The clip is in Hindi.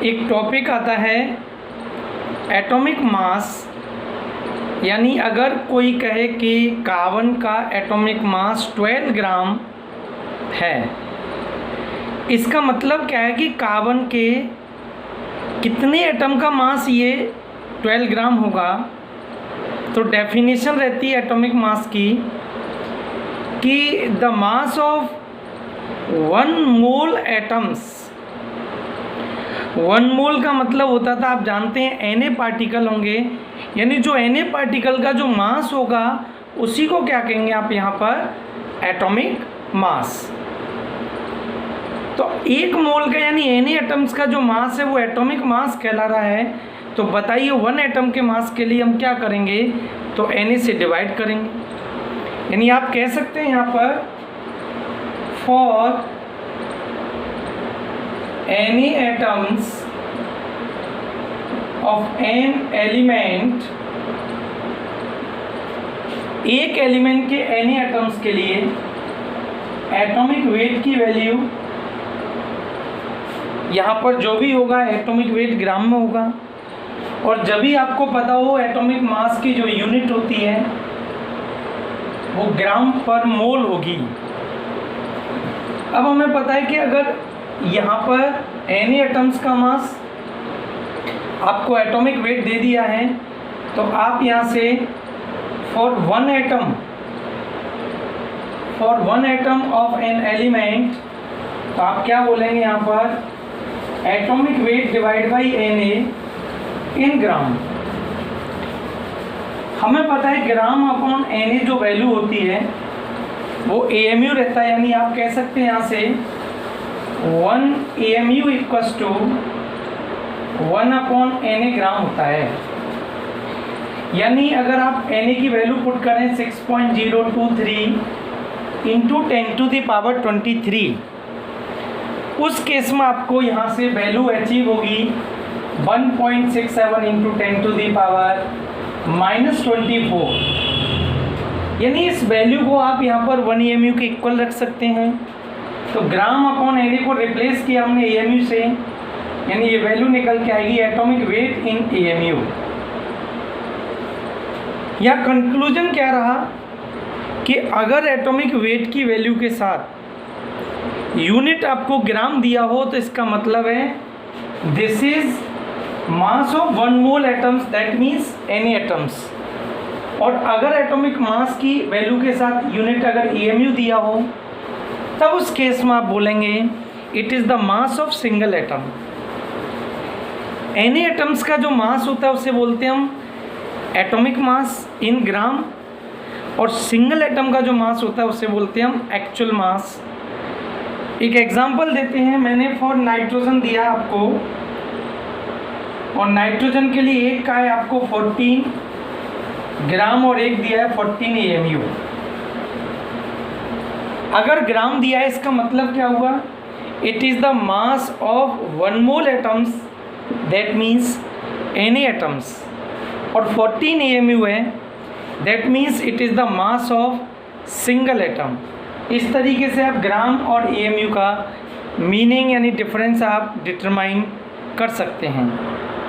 एक टॉपिक आता है एटॉमिक मास, यानी अगर कोई कहे कि कार्बन का एटॉमिक मास 12 ग्राम है, इसका मतलब क्या है कि कार्बन के कितने एटम का मास ये 12 ग्राम होगा। तो डेफिनेशन रहती है एटॉमिक मास की कि the mass of 1 mole atoms, 1 मोल का मतलब होता था, आप जानते हैं Na पार्टिकल होंगे, यानी जो Na पार्टिकल का जो मास होगा उसी को क्या कहेंगे आप यहाँ पर एटॉमिक मास। तो 1 मोल का यानी Na एटम्स का जो मास है वो एटॉमिक मास कहला रहा है। तो बताइए 1 एटम के मास के लिए हम क्या करेंगे, तो Na से डिवाइड करेंगे। यानी आप कह सकते हैं यहाँ पर for any atoms of an element, एक एलिमेंट के any एटम्स के लिए एटॉमिक वेट की वैल्यू, यहाँ पर जो भी होगा एटॉमिक वेट ग्राम में होगा, और जब भी आपको पता हो एटॉमिक मास की जो यूनिट होती है वो ग्राम पर मोल होगी। अब हमें पता है कि अगर यहाँ पर Na एटम्स का मास आपको एटॉमिक वेट दे दिया है, तो आप यहाँ से for one atom of an element, तो आप क्या बोलेंगे यहाँ पर atomic weight divide by Na इन ग्राम। हमें पता है ग्राम अपॉन Na जो वैल्यू होती है वो AMU रहता है, यानी आप कह सकते हैं यहाँ से 1 AMU equals to 1 upon Na gram होता है। यानी अगर आप Na की वैल्यू पुट करें 6.023 इंटू 10⁻23, उस केस में आपको यहाँ से वैल्यू अचीव होगी 1.67 इंटू 10⁻24। यानी इस वैल्यू को आप यहाँ पर 1 AMU के इक्वल रख सकते हैं। तो ग्राम अपॉन Na को रिप्लेस किया हमने AMU से, यानी ये वैल्यू निकल के आएगी एटॉमिक वेट इन AMU। या कंक्लूजन क्या रहा कि अगर एटॉमिक वेट की वैल्यू के साथ यूनिट आपको ग्राम दिया हो तो इसका मतलब है this is mass of 1 mole atoms, that means Na atoms. और अगर एटॉमिक मास की वैल्यू के साथ यूनिट अगर AMU दिया हो तब उस केस में आप बोलेंगे it is the mass of single atom. Na atoms का जो मास होता है उसे बोलते हैं हम एटॉमिक मास इन ग्राम, और सिंगल एटम का जो मास होता है उसे बोलते हैं हम एक्चुअल मास। एक एग्जांपल देते हैं, मैंने फॉर नाइट्रोजन दिया आपको, और नाइट्रोजन के लिए एक का है आपको 14 ग्राम और एक दिया है 14 AMU। अगर ग्राम दिया है इसका मतलब क्या हुआ, it is the mass of 1 mole atoms, that means Na atoms, और 14 AMU है, that means it is the mass of single atom. इस तरीके से आप ग्राम और AMU का मीनिंग यानी डिफरेंस आप डिटरमाइन कर सकते हैं।